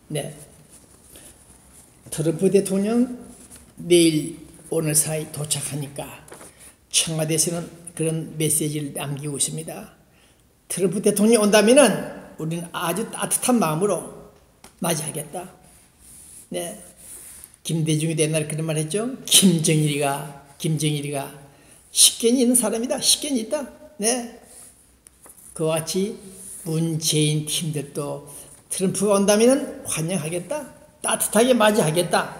네. 트럼프 대통령 내일 오늘 사이 도착하니까 청와대에서는 그런 메시지를 남기고 있습니다. 트럼프 대통령이 온다면은 우리는 아주 따뜻한 마음으로 맞이하겠다. 네. 김대중이 옛날에 그런 말 했죠. 김정일이가 식견이 있는 사람이다. 식견이 있다. 네. 그와 같이 문재인 팀들도 트럼프가 온다면 환영하겠다. 따뜻하게 맞이하겠다.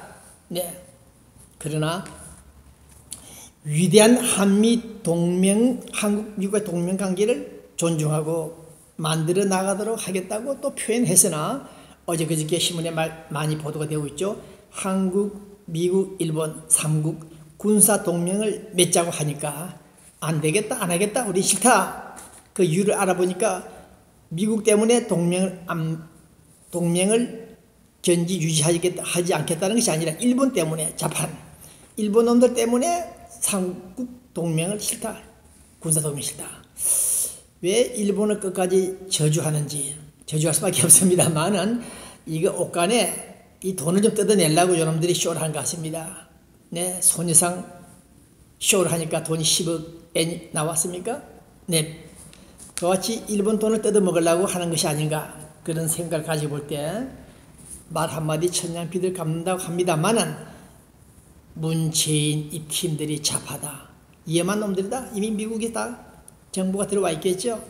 네. 그러나 위대한 한미 동맹, 한국, 미국의 동맹 관계를 존중하고 만들어 나가도록 하겠다고 또 표현했으나 어제 그저께 신문에 많이 보도가 되고 있죠. 한국, 미국, 일본 3국 군사 동맹을 맺자고 하니까 안 되겠다, 안 하겠다, 우리 싫다. 그 이유를 알아보니까 미국 때문에 동맹을 견지 유지하지 않겠다는 것이 아니라 일본 때문에 일본 놈들 때문에 삼국 동맹을 싫다. 군사 동맹 싫다. 왜 일본을 끝까지 저주하는지 저주할 수밖에 없습니다만은 이거 옷간에 이 돈을 좀 뜯어내려고 이놈들이 쇼를 한 것 같습니다. 네, 소녀상 쇼를 하니까 돈이 10억 엔이 나왔습니까? 네. 그와 같이 일본 돈을 뜯어먹으려고 하는 것이 아닌가 그런 생각을 가지고 볼 때 말 한마디 천냥빚을 갚는다고 합니다만은 문재인 이 팀들이 잡하다. 위험한 놈들이다. 이미 미국에 다 정부가 들어와 있겠죠.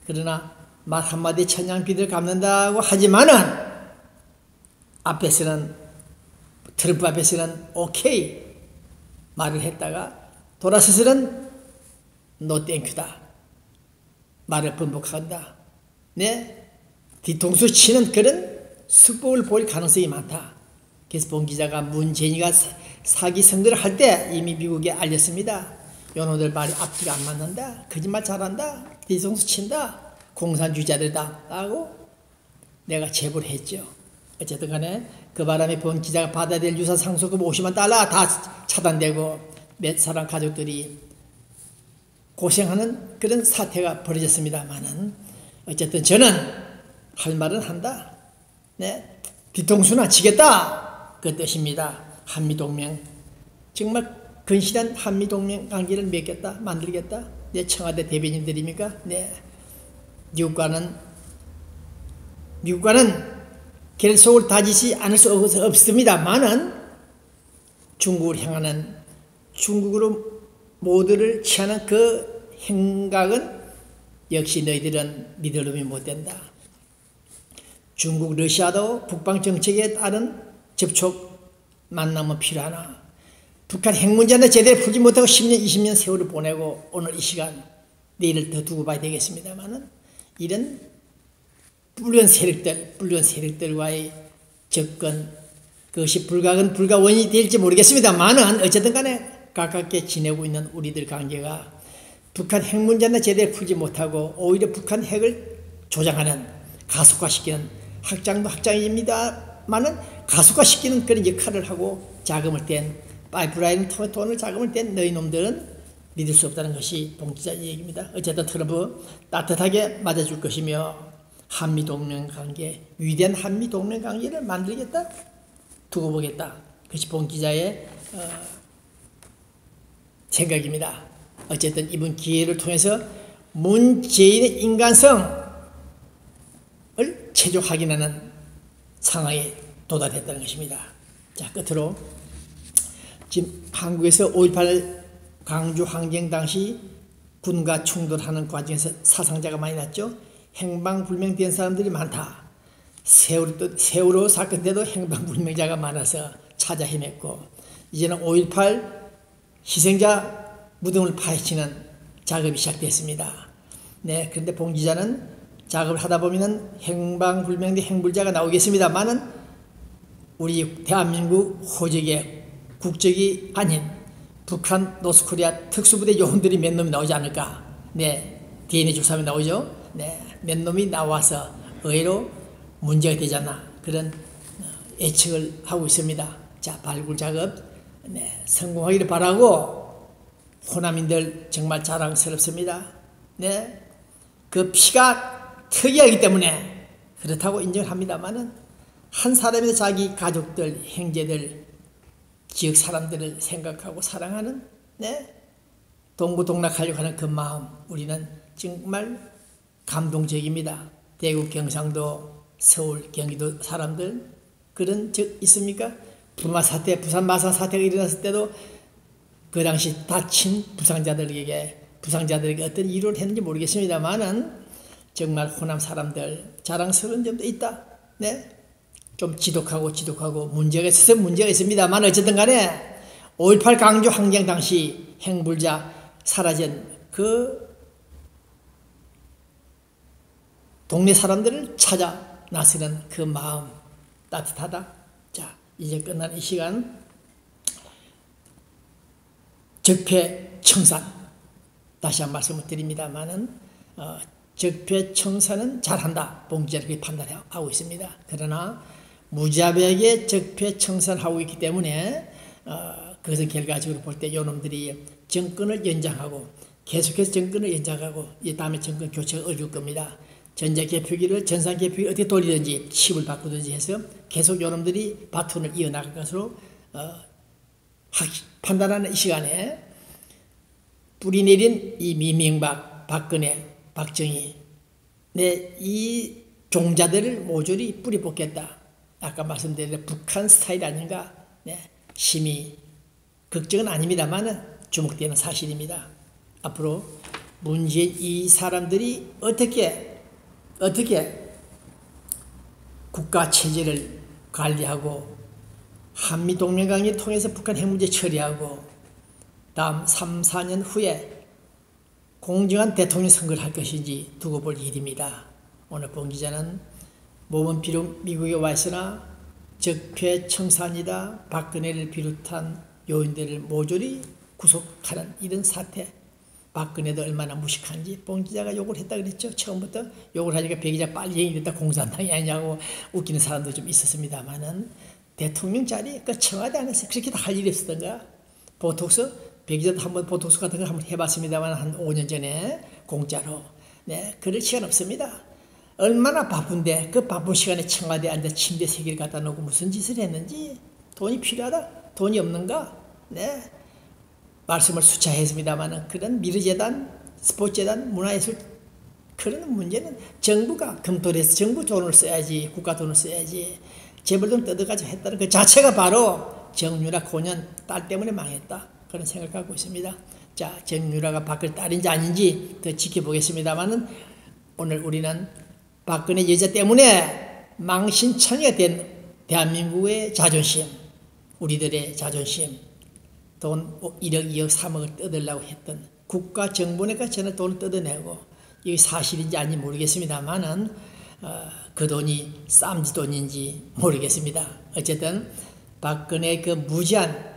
그러나 말 한마디 천냥빚을 갚는다고 하지만은 트럼프 앞에서는 오케이 말을 했다가 돌아서서는 노 땡큐다. 말을 번복한다. 네? 뒤통수 치는 그런 수법을 보일 가능성이 많다. 그래서 본 기자가 문재인이가 사기 선거를 할 때 이미 미국에 알렸습니다. 요놈들 말이 앞뒤가 안 맞는다. 거짓말 잘한다. 뒤통수 친다. 공산주의자들이다. 라고 내가 제보를 했죠. 어쨌든 간에 그 바람에 본 기자가 받아야 될 유산 상속금 50만 달러 다 차단되고 몇 사람 가족들이 고생하는 그런 사태가 벌어졌습니다만은 어쨌든 저는 할 말은 한다. 네, 뒤통수나 치겠다 그 뜻입니다. 한미동맹 정말 근실한 한미동맹 관계를 맺겠다 만들겠다. 네, 청와대 대변인들입니까? 네, 미국과는 결속을 다지지 않을 수 없습니다만은 중국을 향하는 중국으로 모두를 취하는 그 행각은 역시 너희들은 믿을 놈이 못 된다. 중국, 러시아도 북방 정책에 따른 접촉 만남은 필요하나 북한 핵 문제는 제대로 풀지 못하고 10년, 20년 세월을 보내고 오늘 이 시간 내일을 더 두고 봐야 되겠습니다만은 이런 불륜 세력들과의 접근 그것이 불가원이 될지 모르겠습니다만은 어쨌든 간에 가깝게 지내고 있는 우리들 관계가 북한 핵 문제는 제대로 풀지 못하고 오히려 북한 핵을 조장하는 가속화시키는 확장도 확장입니다만은 가속화시키는 그런 역할을 하고 자금을 뗀 파이프라인을 통해 돈을 자금을 뗀 너희 놈들은 믿을 수 없다는 것이 본 기자의 얘기입니다. 어쨌든 트럼프 따뜻하게 맞아줄 것이며 한미동맹 관계 위대한 한미동맹 관계를 만들겠다 두고 보겠다. 그것이 본 기자의 생각입니다. 어쨌든 이번 기회를 통해서 문재인의 인간성을 최종 확인하는 상황에 도달했다는 것입니다. 자, 끝으로 지금 한국에서 5.18 광주 항쟁 당시 군과 충돌하는 과정에서 사상자가 많이 났죠. 행방불명된 사람들이 많다. 세월호 사건 때도 행방불명자가 많아서 찾아 헤맸고 이제는 5.18 희생자 무덤을 파헤치는 작업이 시작됐습니다. 네, 그런데 본 기자는 작업을 하다 보면은 행방불명된 행불자가 나오겠습니다만은 우리 대한민국 호적의 국적이 아닌 북한 노스코리아 특수부대 요원들이 몇 놈이 나오지 않을까. 네, DNA 조사하면 나오죠. 네, 몇 놈이 나와서 의외로 문제가 되지 않나 그런 예측을 하고 있습니다. 자, 발굴 작업 네, 성공하기를 바라고 호남인들 정말 자랑스럽습니다. 네, 그 피가 특이하기 때문에 그렇다고 인정합니다만은 한 사람이 자기 가족들, 형제들, 지역 사람들을 생각하고 사랑하는 동고동락하려고 하는 그 마음, 우리는 정말 감동적입니다. 대구, 경상도, 서울, 경기도 사람들 그런 적 있습니까? 부산 마산 사태가 일어났을 때도 그 당시 다친 부상자들에게 어떤 위로를 했는지 모르겠습니다만은 정말 호남 사람들 자랑스러운 점도 있다. 좀 지독하고 문제가 있습니다만 어쨌든 간에 5.18 강조 항쟁 당시 행불자 사라진 그 동네 사람들을 찾아 나서는 그 마음 따뜻하다. 자, 이제 끝난 이 시간 적폐청산 다시 한 말씀을 드립니다만은 적폐청산은 잘한다. 봉지자는 그렇게 판단하고 있습니다. 그러나 무자비하게 적폐청산하고 있기 때문에 그것은 결과적으로 볼 때 이놈들이 정권을 연장하고 계속해서 정권을 연장하고 이 다음에 정권 교체가 어려울 겁니다. 전산개표기를 어떻게 돌리든지 칩을 바꾸든지 해서 계속 이놈들이 바톤을 이어나갈 것으로 판단하는 이 시간에 뿌리 내린 이 이명박, 박근혜, 박정희 이 종자들을 모조리 뿌리 뽑겠다. 아까 말씀드린 북한 스타일 아닌가? 심히 걱정은 아닙니다만 주목되는 사실입니다. 앞으로 문재인 이 사람들이 어떻게 국가 체제를 관리하고 한미동맹강을 통해서 북한 핵 문제 처리하고 다음 3, 4년 후에 공정한 대통령 선거를 할 것인지 두고 볼 일입니다. 오늘 본 기자는 몸은 비록 미국에 와 있으나 적폐청산이다. 박근혜를 비롯한 요인들을 모조리 구속하는 이런 사태. 박근혜도 얼마나 무식한지 본 기자가 욕을 했다 그랬죠. 처음부터 욕을 하니까 배 기자 빨리 얘기했다 공산당이 아니냐고 웃기는 사람도 좀 있었습니다만은 대통령 자리 그 청와대 안에서 그렇게 다 할 일이 없었던가. 보톡스 배 기자도 한번 보톡스 같은 거 한번 해봤습니다만 한 5년 전에 공짜로 그럴 시간 없습니다. 얼마나 바쁜데 그 바쁜 시간에 청와대에 앉아 침대 3개를 갖다 놓고 무슨 짓을 했는지. 돈이 필요하다? 돈이 없는가? 말씀을 수차했습니다만 그런 미르재단, 스포츠재단, 문화예술 그런 문제는 정부가 검토를 해서 정부 돈을 써야지, 국가 돈을 써야지. 재벌돈 뜯어가지고 했다는 그 자체가 바로 정유라 고년 딸 때문에 망했다. 그런 생각을 갖고 있습니다. 자, 정유라가 박근혜 딸인지 아닌지 더 지켜보겠습니다만은 오늘 우리는 박근혜 여자 때문에 망신창이가 된 대한민국의 자존심, 우리들의 자존심, 돈 1억, 2억, 3억을 뜯으려고 했던 국가 정부니까 저는 돈을 뜯어내고 이게 사실인지 아닌지 모르겠습니다만은 그 돈이 쌈지 돈인지 모르겠습니다. 어쨌든 박근혜 그 무지한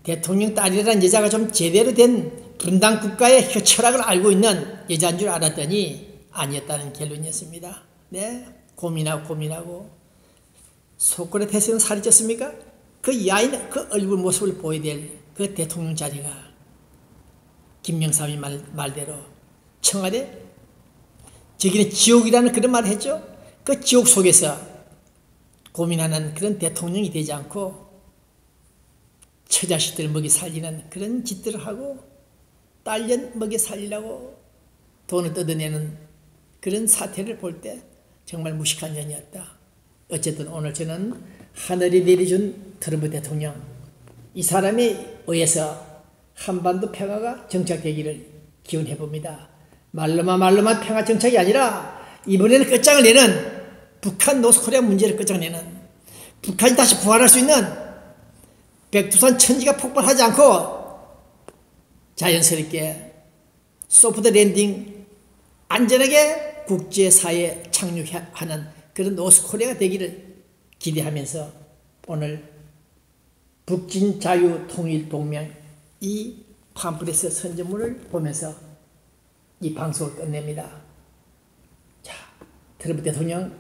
대통령 딸이라는 여자가 좀 제대로 된 분당 국가의 철학을 알고 있는 여자인 줄 알았더니 아니었다는 결론이었습니다. 고민하고 소크라테스는 살이 쪘습니까? 그 야인 그 얼굴 모습을 보여야 될 그 대통령 자리가 김명삼이 말대로 청와대 저기는 지옥이라는 그런 말을 했죠. 그 지옥 속에서 고민하는 그런 대통령이 되지 않고 처자식들 먹이 살리는 그런 짓들을 하고 딸년 먹이 살리려고 돈을 뜯어내는 그런 사태를 볼 때 정말 무식한 년이었다. 어쨌든 오늘 저는 하늘이 내려준 트럼프 대통령 이 사람에 의해서 한반도 평화가 정착되기를 기원해봅니다. 말로만 평화 정착이 아니라 이번에는 끝장을 내는 북한 노스코리아 문제를 끝장내는 북한이 다시 부활할 수 있는 백두산 천지가 폭발하지 않고 자연스럽게 소프트 랜딩 안전하게 국제사회에 착륙하는 그런 노스코리아가 되기를 기대하면서 오늘 북진자유통일동맹 이 팜플렛 선전문을 보면서 이 방송을 끝냅니다. 자, 트럼프 대통령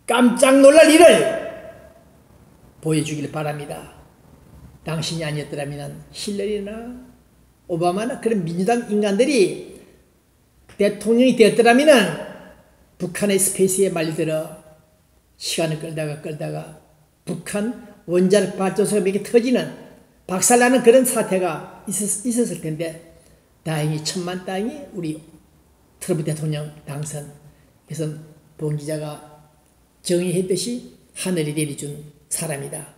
깜짝 놀랄 일을 보여주길 바랍니다. 당신이 아니었더라면 힐러리나 오바마나 그런 민주당 인간들이 대통령이 되었더라면 북한의 스페이스에 말려들어 시간을 끌다가 북한 원자력 발전소가 몇 개 터지는 박살나는 그런 사태가 있었을 텐데 다행히 천만다행히 우리 트럼프 대통령 당선. 그래서 본 기자가 정의했듯이 하늘이 내려준 사람이다.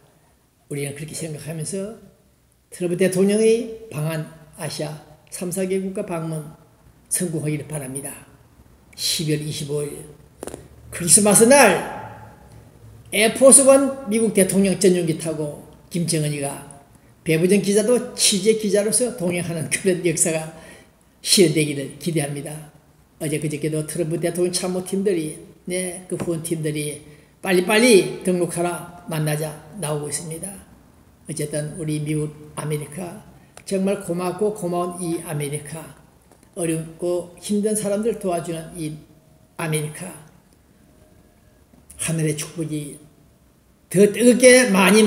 우리는 그렇게 생각하면서 트럼프 대통령의 방한 아시아 3, 4개 국가 방문 성공하기를 바랍니다. 12월 25일 크리스마스 날 에어포스원 미국 대통령 전용기 타고 김정은이가 배부정 기자도 취재 기자로서 동행하는 그런 역사가 실현되기를 기대합니다. 어제 그저께도 트럼프 대통령 참모팀들이 그 후원팀들이 빨리빨리 등록하라 만나자 나오고 있습니다. 어쨌든 우리 미국 아메리카 정말 고맙고 고마운 이 아메리카 어렵고 힘든 사람들 도와주는 이 아메리카 하늘의 축복이 더 뜨겁게 많이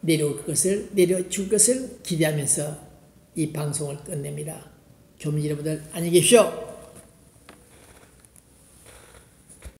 내려줄 것을 기대하면서 이 방송을 끝냅니다. 교민 여러분들 안녕히 계십시오.